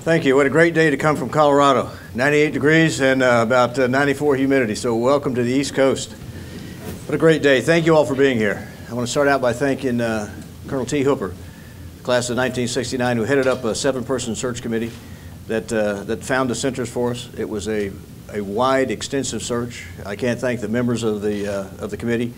Thank you. What a great day to come from Colorado. 98 degrees and about 94 humidity, so welcome to the East Coast. What a great day. Thank you all for being here. I want to start out by thanking Colonel T. Hooper, class of 1969, who headed up a 7-person search committee that found the centers for us. It was a wide, extensive search. I can't thank the members of the committee.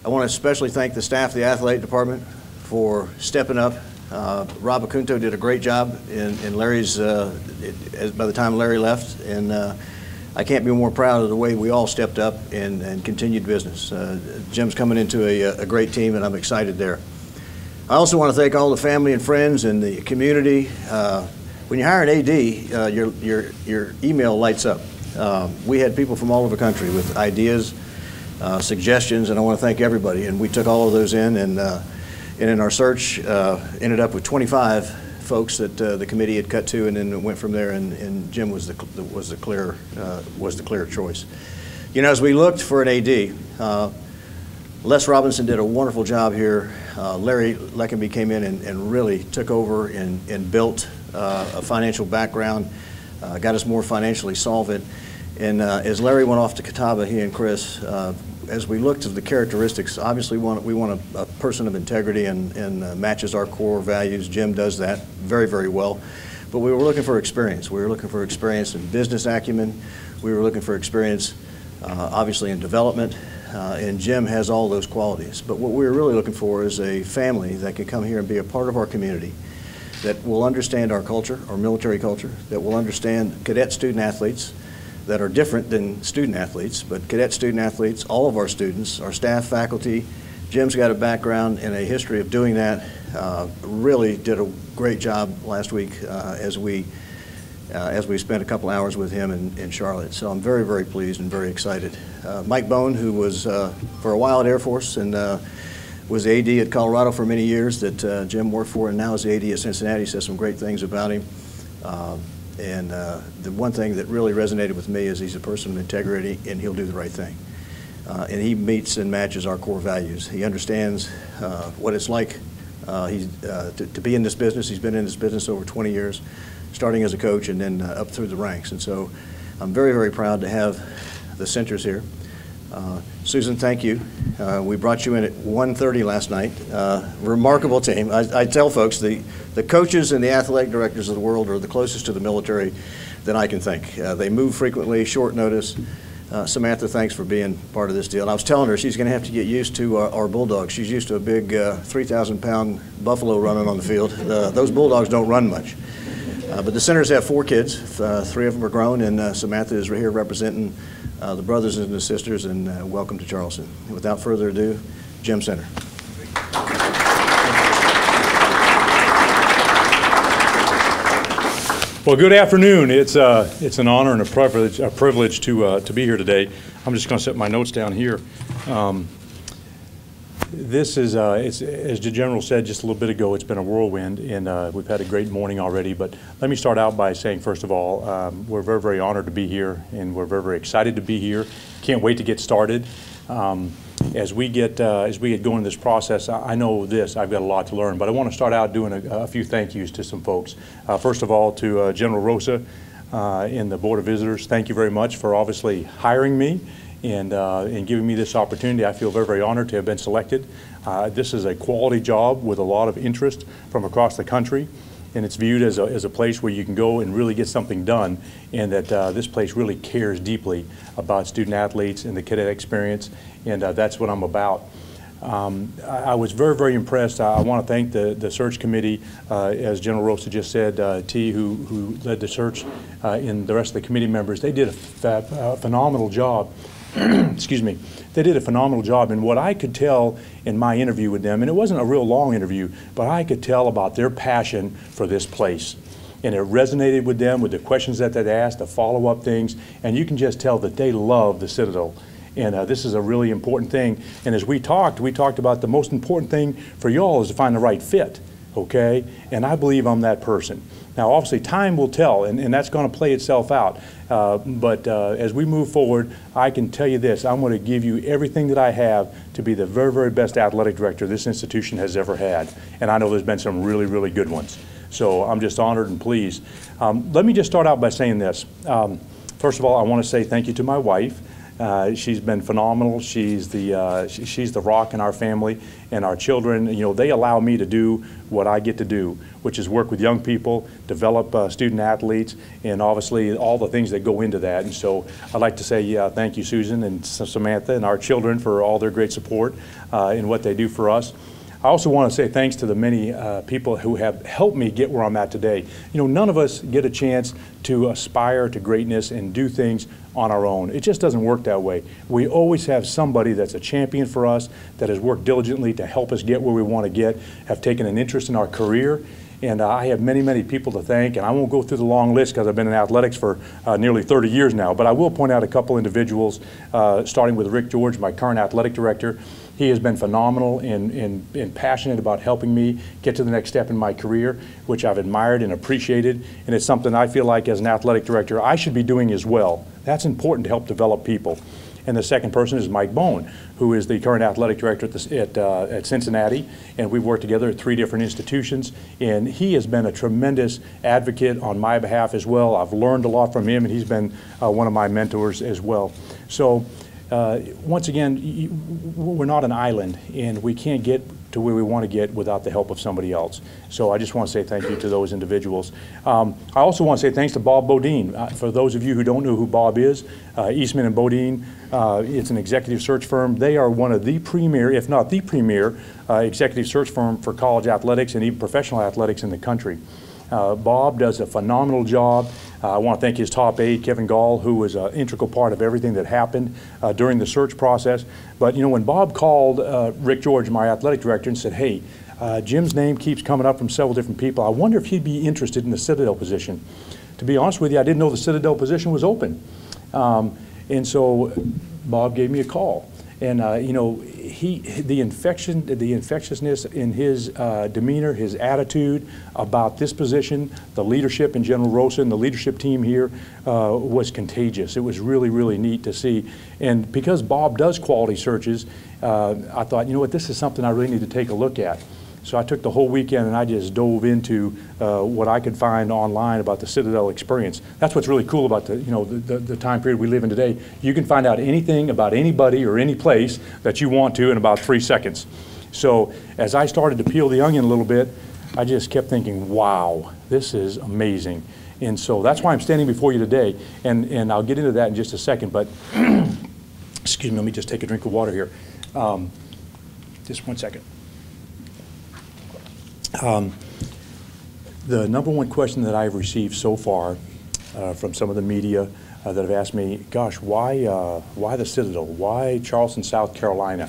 I want to especially thank the staff of the athletic department for stepping up. Rob Acunto did a great job in Larry's, by the time Larry left, and I can't be more proud of the way we all stepped up and continued business. Jim's coming into a great team, and I'm excited there. I also want to thank all the family and friends and the community. When you hire an AD, your email lights up. We had people from all over the country with ideas, suggestions, and I want to thank everybody. And we took all of those in, and in our search, ended up with 25 folks that the committee had cut to, and then it went from there. And Jim was the clear choice. You know, as we looked for an AD, Les Robinson did a wonderful job here. Larry Leckenby came in and really took over and built a financial background, got us more financially solvent. And as Larry went off to Catawba, he and Chris, as we looked at the characteristics, obviously we want a person of integrity and matches our core values. Jim does that very, very well. But we were looking for experience. We were looking for experience in business acumen. We were looking for experience, obviously, in development. And Jim has all those qualities. But what we were really looking for is a family that can come here and be a part of our community, that will understand our culture, our military culture, that will understand cadet student athletes that are different than student athletes, but cadet student athletes, all of our students, our staff, faculty. Jim's got a background and a history of doing that. Really did a great job last week as we spent a couple hours with him in Charlotte. So I'm very, very pleased and very excited. Mike Bone, who was for a while at Air Force and was AD at Colorado for many years that Jim worked for, and now is AD at Cincinnati, says some great things about him. And the one thing that really resonated with me is he's a person of integrity, and he'll do the right thing. And he meets and matches our core values. He understands what it's like to be in this business. He's been in this business over 20 years, starting as a coach and then up through the ranks. And so I'm very, very proud to have the centers here. Susan, thank you. We brought you in at 1:30 last night. Remarkable team. I tell folks the coaches and the athletic directors of the world are the closest to the military than I can think. They move frequently, short notice. Samantha, thanks for being part of this deal. And I was telling her she's going to have to get used to our Bulldogs. She's used to a big 3,000-pound buffalo running on the field. Those Bulldogs don't run much. But the centers have 4 kids. 3 of them are grown, and Samantha is here representing the brothers and the sisters, and welcome to Charleston. And without further ado, Jim Center. Well, good afternoon. It's an honor and a privilege to be here today. I'm just going to set my notes down here. This is, as the General said just a little bit ago, it's been a whirlwind, and we've had a great morning already. But let me start out by saying, first of all, we're very, very honored to be here, and we're very, very excited to be here. Can't wait to get started. As we get going in this process, I know this, I've got a lot to learn, but I want to start out doing a few thank yous to some folks. First of all, to General Rosa and the Board of Visitors, thank you very much for obviously hiring me and giving me this opportunity. I feel very, very honored to have been selected. This is a quality job with a lot of interest from across the country, and it's viewed as a place where you can go and really get something done, and that this place really cares deeply about student athletes and the cadet experience, and that's what I'm about. I was very, very impressed. I want to thank the search committee, as General Rosa just said, T, who led the search, and the rest of the committee members. They did a phenomenal job. Excuse me. They did a phenomenal job, and what I could tell in my interview with them, and it wasn't a real long interview, but I could tell about their passion for this place. And it resonated with them, with the questions that they'd asked, the follow-up things, and you can just tell that they love the Citadel. And this is a really important thing. And as we talked about the most important thing for y'all is to find the right fit, okay? And I believe I'm that person. Now, obviously, time will tell, and that's going to play itself out. But as we move forward, I can tell you this. I'm going to give you everything that I have to be the very, very best athletic director this institution has ever had. And I know there's been some really, really good ones. So I'm just honored and pleased. Let me just start out by saying this. First of all, I want to say thank you to my wife. She's been phenomenal. She's the rock in our family, and our children, you know, they allow me to do what I get to do, which is work with young people, develop student athletes, and obviously all the things that go into that. And so I'd like to say thank you, Susan and Samantha and our children, for all their great support in what they do for us. I also want to say thanks to the many people who have helped me get where I'm at today. You know, none of us get a chance to aspire to greatness and do things on our own. It just doesn't work that way. We always have somebody that's a champion for us, that has worked diligently to help us get where we want to get, have taken an interest in our career. And I have many, many people to thank, and I won't go through the long list because I've been in athletics for nearly 30 years now, but I will point out a couple individuals, starting with Rick George, my current athletic director. He has been phenomenal and passionate about helping me get to the next step in my career, which I've admired and appreciated, and it's something I feel like as an athletic director I should be doing as well. That's important to help develop people. And the second person is Mike Bone, who is the current athletic director at Cincinnati, and we've worked together at 3 different institutions, and he has been a tremendous advocate on my behalf as well. I've learned a lot from him, and he's been one of my mentors as well. So once again, we're not an island, and we can't get to where we want to get without the help of somebody else. So I just want to say thank you to those individuals. I also want to say thanks to Bob Bodine. For those of you who don't know who Bob is, Eastman and Bodine, it's an executive search firm. They are one of the premier, if not the premier, executive search firm for college athletics and even professional athletics in the country. Bob does a phenomenal job. I want to thank his top aide, Kevin Gall, who was an integral part of everything that happened during the search process. But you know, when Bob called Rick George, my athletic director, and said, hey, Jim's name keeps coming up from several different people. I wonder if he'd be interested in the Citadel position. To be honest with you, I didn't know the Citadel position was open. And so Bob gave me a call. And you know, the infectiousness in his demeanor, his attitude about this position, the leadership in General Rosen, the leadership team here was contagious. It was really, really neat to see. And because Bob does quality searches, I thought, you know what, this is something I really need to take a look at. So I took the whole weekend and I just dove into what I could find online about the Citadel experience. That's what's really cool about the time period we live in today. You can find out anything about anybody or any place that you want to in about 3 seconds. So as I started to peel the onion a little bit, I just kept thinking, wow, this is amazing. And so that's why I'm standing before you today. And I'll get into that in just a second. But excuse me, let me just take a drink of water here. Just 1 second. The number one question that I've received so far from some of the media that have asked me, gosh, why the Citadel? Why Charleston, South Carolina?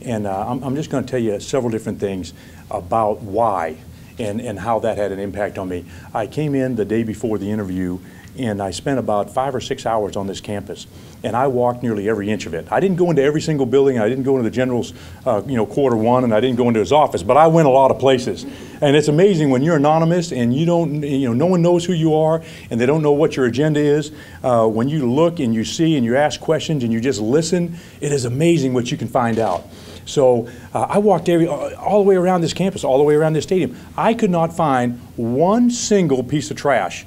And I'm just going to tell you several different things about why and how that had an impact on me. I came in the day before the interview, and I spent about 5 or 6 hours on this campus, and I walked nearly every inch of it. I didn't go into every single building. I didn't go into the general's quarter one, and I didn't go into his office, but I went a lot of places. And it's amazing when you're anonymous and you don't, no one knows who you are, and they don't know what your agenda is. When you look and you see and you ask questions and you just listen, it is amazing what you can find out. So I walked all the way around this campus, all the way around this stadium. I could not find one single piece of trash.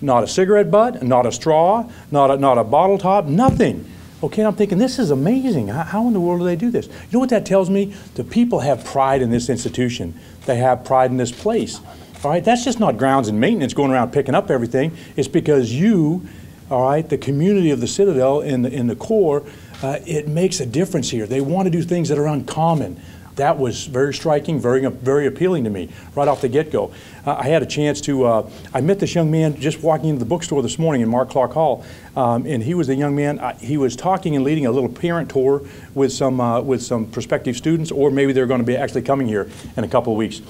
Not a cigarette butt, not a straw, not a bottle top, nothing. Okay, I'm thinking, this is amazing. How in the world do they do this? You know what that tells me? The people have pride in this institution. They have pride in this place. All right, that's just not grounds and maintenance going around picking up everything. It's because you, all right, the community of the Citadel in the core, it makes a difference here. They want to do things that are uncommon. That was very striking, very appealing to me right off the get-go. I had a chance to, I met this young man just walking into the bookstore this morning in Mark Clark Hall, and he was the young man, he was talking and leading a little parent tour with some prospective students, or maybe they're going to be actually coming here in a couple of weeks.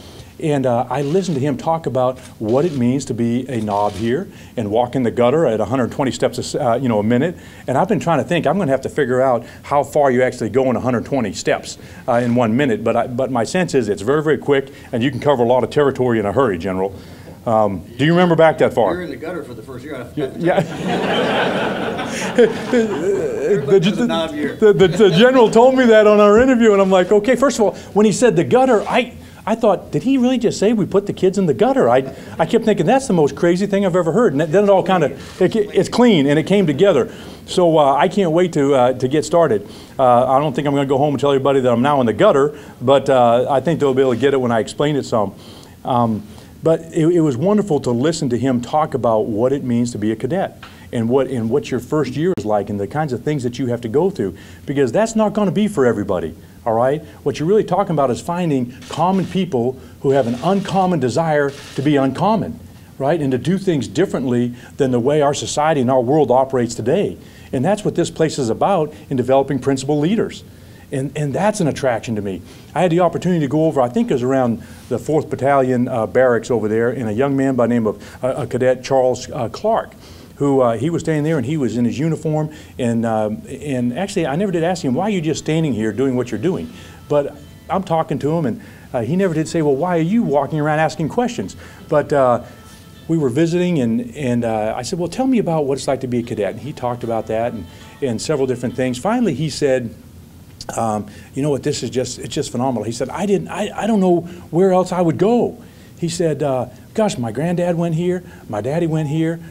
And I listened to him talk about what it means to be a knob here and walk in the gutter at 120 steps a minute. And I've been trying to think, I'm going to have to figure out how far you actually go in 120 steps in 1 minute. But my sense is it's very, very quick, and you can cover a lot of territory in a hurry, General. Do you remember back that far? You're in the gutter for the first year. Yeah. the general told me that on our interview, and I'm like, okay, first of all, when he said the gutter, I I thought, did he really just say we put the kids in the gutter? I kept thinking, that's the most crazy thing I've ever heard. And then it all kind of, it's clean and it came together. So I can't wait to get started. I don't think I'm going to go home and tell everybody that I'm now in the gutter, but I think they'll be able to get it when I explain it some. But it was wonderful to listen to him talk about what it means to be a cadet and what your first year is like and the kinds of things that you have to go through, because that's not going to be for everybody, all right? What you're really talking about is finding common people who have an uncommon desire to be uncommon, right? And to do things differently than the way our society and our world operates today. And that's what this place is about in developing principal leaders. And that's an attraction to me. I had the opportunity to go over, I think it was around the 4th Battalion barracks over there, and a young man by the name of a cadet, Charles Clark, who he was staying there and he was in his uniform. And actually, I never did ask him, why are you just standing here doing what you're doing? But I'm talking to him, and he never did say, well, why are you walking around asking questions? But we were visiting, and I said, well, tell me about what it's like to be a cadet. And he talked about that and several different things. Finally, he said, you know what, it's just phenomenal. He said, I don't know where else I would go. He said, gosh, my granddad went here, my daddy went here.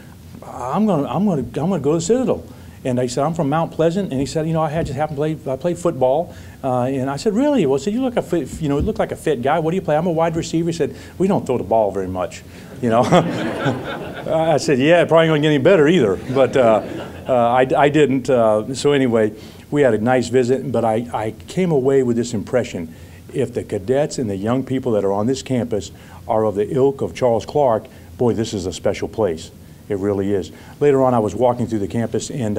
I'm gonna go to the Citadel. And he said, I'm from Mount Pleasant. And he said, you know, I just happened to play football. And I said, really? Well, so you look like a fit guy. What do you play? I'm a wide receiver. He said, we don't throw the ball very much, you know. I said, yeah, probably ain't gonna get any better either. But I didn't. So anyway, we had a nice visit. But I came away with this impression: if the cadets and the young people that are on this campus are of the ilk of Charles Clark, boy, this is a special place. It really is. Later on, I was walking through the campus, and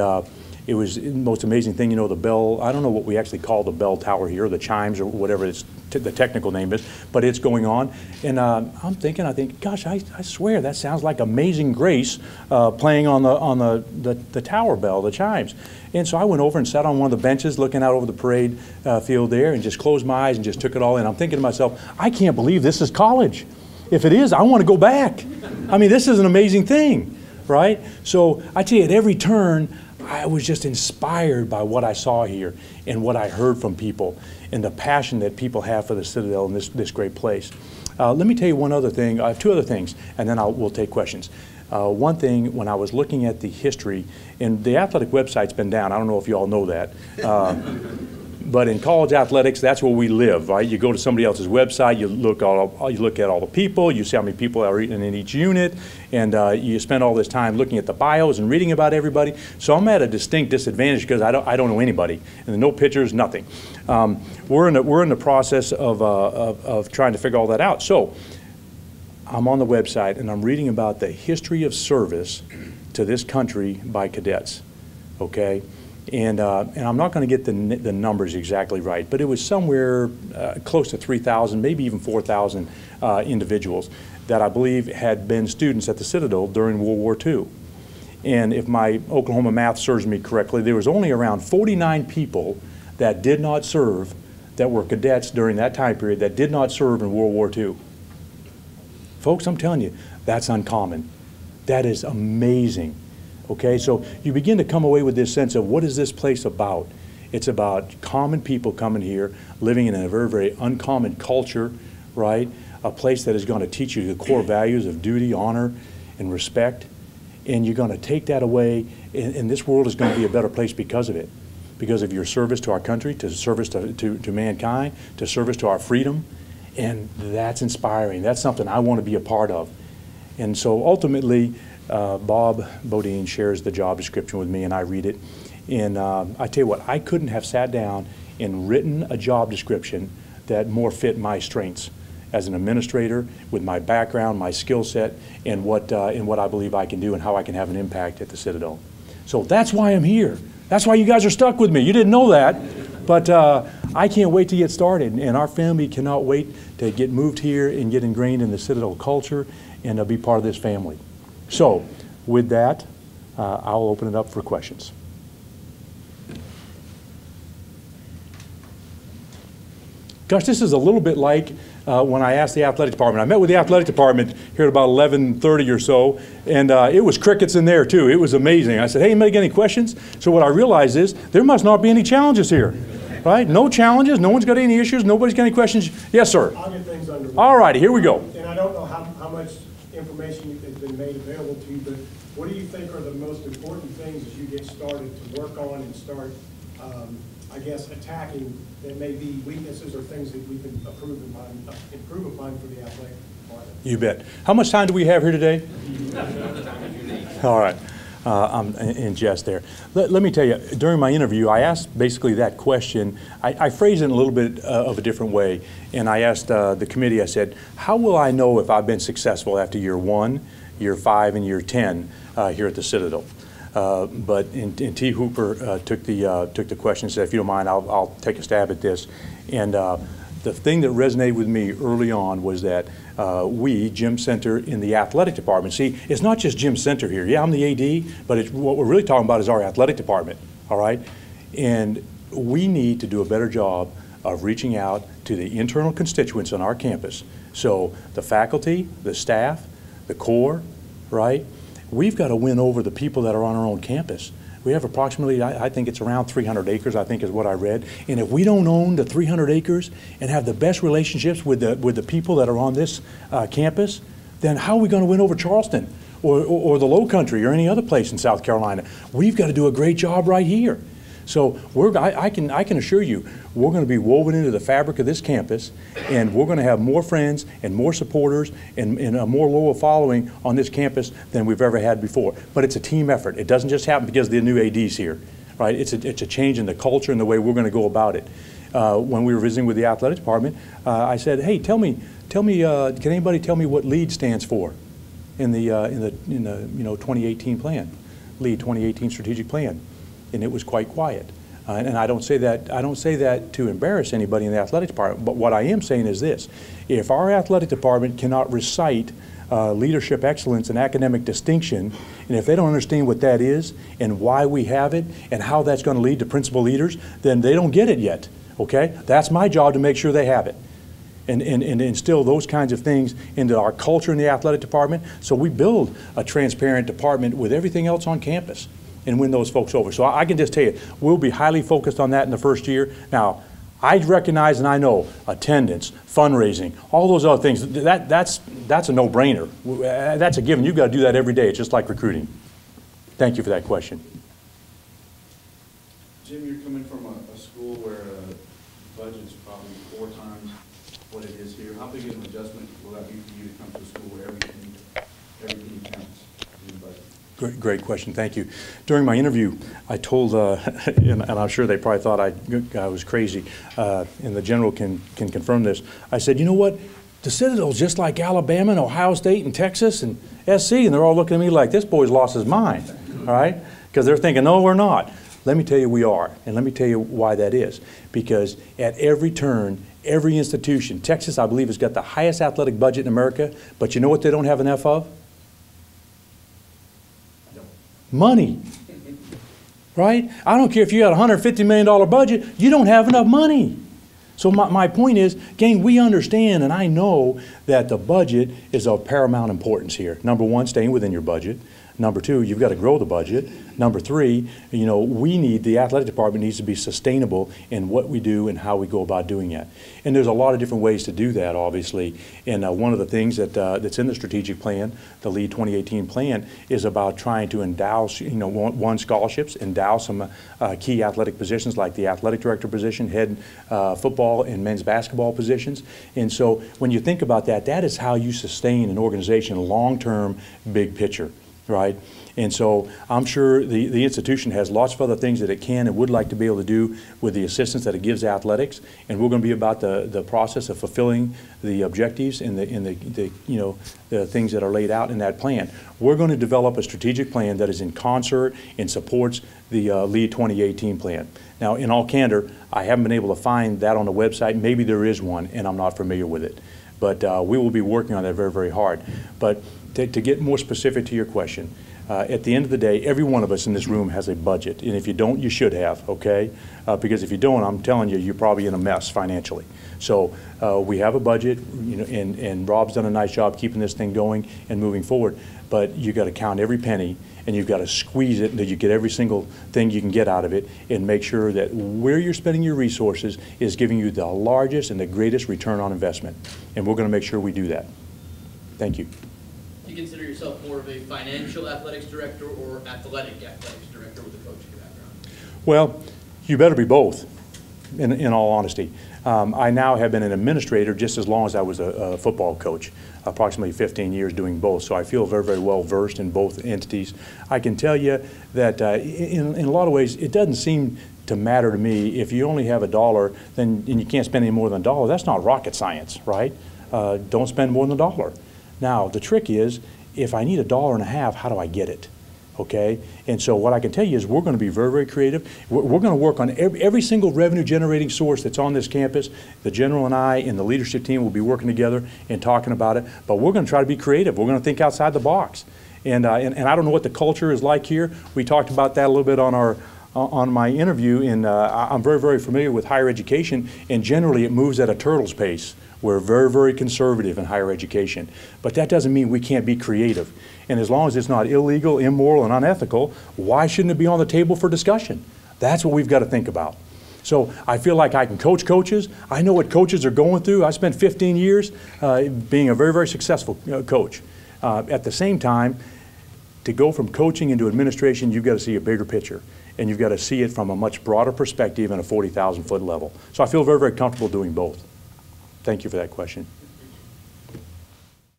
it was the most amazing thing. You know, the bell, I don't know what we actually call the bell tower here, the chimes or whatever the technical name is, but it's going on. And I think, gosh, I swear that sounds like Amazing Grace playing on the tower bell, the chimes. And so I went over and sat on one of the benches looking out over the parade field there and just closed my eyes and just took it all in. I'm thinking to myself, I can't believe this is college. If it is, I want to go back. I mean, this is an amazing thing. Right? So I tell you, at every turn, I was just inspired by what I saw here and what I heard from people and the passion that people have for the Citadel and this great place. Let me tell you one other thing, two other things, and then we'll take questions. One thing, when I was looking at the history, and the athletic website's been down, I don't know if you all know that, but in college athletics, that's where we live, right? You go to somebody else's website, you look at all the people, you see how many people are in each unit, and you spend all this time looking at the bios and reading about everybody. So I'm at a distinct disadvantage because I don't know anybody, and no pictures, nothing. We're in the process of trying to figure all that out. So I'm on the website and I'm reading about the history of service to this country by cadets. Okay. And I'm not going to get the numbers exactly right, but it was somewhere close to 3,000, maybe even 4,000 individuals that I believe had been students at the Citadel during World War II. And if my Oklahoma math serves me correctly, there was only around 49 people that did not serve, that were cadets during that time period, that did not serve in World War II. Folks, I'm telling you, that's uncommon. That is amazing. Okay, so you begin to come away with this sense of what is this place about? It's about common people coming here, living in a very, very uncommon culture, right? A place that is going to teach you the core values of duty, honor, and respect. And you're going to take that away, and this world is going to be a better place because of it. Because of your service to our country, to service to mankind, to service to our freedom. And that's inspiring. That's something I want to be a part of. And so ultimately, Bob Bodine shares the job description with me, and I read it. And I tell you what, I couldn't have sat down and written a job description that more fit my strengths as an administrator, with my background, my skill set, and what I believe I can do and how I can have an impact at the Citadel. So that's why I'm here. That's why you guys are stuck with me. You didn't know that, but I can't wait to get started, and our family cannot wait to get moved here and get ingrained in the Citadel culture and be part of this family. So, with that, I'll open it up for questions. Gosh, this is a little bit like when I asked the athletic department. I met with the athletic department here at about 11:30 or so, and it was crickets in there too. It was amazing. I said, hey, anybody got any questions? So what I realized is there must not be any challenges here. Right? No challenges. No one's got any issues. Nobody's got any questions. Yes, sir. I'll get things underway. All righty, here we go. And I don't know how much information has been made available to you, but what do you think are the most important things as you get started to work on and start, I guess, attacking that may be weaknesses or things that we can improve upon for the athletic department? You bet. How much time do we have here today? All right. I'm in jest there. Let me tell you, during my interview, I asked basically that question. I phrased it in a little bit of a different way, and I asked the committee, I said, how will I know if I've been successful after year 1, year 5, and year 10 here at the Citadel? But T. Hooper took the question and said, if you don't mind, I'll take a stab at this. And the thing that resonated with me early on was that we, Gym Center in the athletic department, see, it's not just Gym Center here. Yeah, I'm the AD, but what we're really talking about is our athletic department, all right? And we need to do a better job of reaching out to the internal constituents on our campus. So the faculty, the staff, the core, right? We've got to win over the people that are on our own campus. We have approximately, I think it's around 300 acres, I think is what I read. And if we don't own the 300 acres and have the best relationships with the people that are on this campus, then how are we going to win over Charleston or the Low Country or any other place in South Carolina? We've got to do a great job right here. So I can assure you, we're going to be woven into the fabric of this campus, and we're going to have more friends and more supporters and a more loyal following on this campus than we've ever had before. But it's a team effort. It doesn't just happen because the new AD's here, right? It's a change in the culture and the way we're going to go about it. When we were visiting with the athletic department, I said, "Hey, tell me, can anybody tell me what LEAD stands for in the 2018 plan, LEAD 2018 strategic plan?" And it was quite quiet. And I don't say that to embarrass anybody in the athletic department, but what I am saying is this: if our athletic department cannot recite leadership excellence and academic distinction, and if they don't understand what that is and why we have it and how that's going to lead to principal leaders, then they don't get it yet, okay? That's my job to make sure they have it and instill those kinds of things into our culture in the athletic department, so we build a transparent department with everything else on campus and win those folks over. So I can just tell you, we'll be highly focused on that in the first year. Now, I recognize and I know attendance, fundraising, all those other things, that's a no-brainer. That's a given. You've got to do that every day. It's just like recruiting. Thank you for that question. Jim, you're coming from a school where budget's probably 4 times what it is here. How big of an adjustment will that be for you to come to a school where everything counts in the budget? Great question, thank you. During my interview, I told, and I'm sure they probably thought I was crazy, and the general can confirm this. I said, you know what, the Citadel's just like Alabama and Ohio State and Texas and SC, and they're all looking at me like, this boy's lost his mind, all right? Because they're thinking, no, we're not. Let me tell you we are, and let me tell you why that is. Because at every turn, every institution, Texas, I believe, has got the highest athletic budget in America, but you know what they don't have enough of? Money, right? I don't care if you got a $150 million budget, you don't have enough money. So my point is, gang, we understand and I know that the budget is of paramount importance here. Number one, staying within your budget. Number two, you've got to grow the budget. Number three, the athletic department needs to be sustainable in what we do and how we go about doing it. And there's a lot of different ways to do that, obviously. And one of the things that's in the strategic plan, the LEAD 2018 plan, is about trying to endow, scholarships, endow some key athletic positions like the athletic director position, head football and men's basketball positions. And so when you think about that, that is how you sustain an organization long-term, big picture. Right? And so I'm sure the institution has lots of other things that it can and would like to be able to do with the assistance that it gives athletics, and we're going to be about the process of fulfilling the objectives and the things that are laid out in that plan. We're going to develop a strategic plan that is in concert and supports the LEAD 2018 plan. Now, in all candor, I haven't been able to find that on the website. Maybe there is one, and I'm not familiar with it. But we will be working on that very, very hard. But to get more specific to your question, At the end of the day, every one of us in this room has a budget, and if you don't, you should have, okay? Because if you don't, I'm telling you, you're probably in a mess financially. So we have a budget, you know, and Rob's done a nice job keeping this thing going and moving forward. But you got to count every penny, and you've got to squeeze it until you get every single thing you can get out of it, and make sure that where you're spending your resources is giving you the largest and the greatest return on investment. And we're going to make sure we do that. Thank you. Do you consider yourself more of a financial athletics director or athletic athletics director with a coaching background? Well, you better be both, in all honesty. I now have been an administrator just as long as I was a football coach, approximately 15 years doing both. So I feel very, very well versed in both entities. I can tell you that in a lot of ways, it doesn't seem to matter to me. If you only have $1, then and you can't spend any more than $1. That's not rocket science, right? Don't spend more than $1. Now, the trick is, if I need $1.50, how do I get it? Okay, and so what I can tell you is we're going to be very, very creative. We're going to work on every single revenue generating source that's on this campus. The general and I and the leadership team will be working together and talking about it, but we're going to try to be creative. We're going to think outside the box. And I don't know what the culture is like here. We talked about that a little bit on my interview, and I'm very, very familiar with higher education, and generally it moves at a turtle's pace. We're very, very conservative in higher education, but that doesn't mean we can't be creative. And as long as it's not illegal, immoral, and unethical, why shouldn't it be on the table for discussion? That's what we've got to think about. So I feel like I can coach coaches. I know what coaches are going through. I spent 15 years being a very, very successful coach. At the same time, to go from coaching into administration, you've got to see a bigger picture, and you've got to see it from a much broader perspective and a 40,000-foot level. So I feel very, very comfortable doing both. Thank you for that question.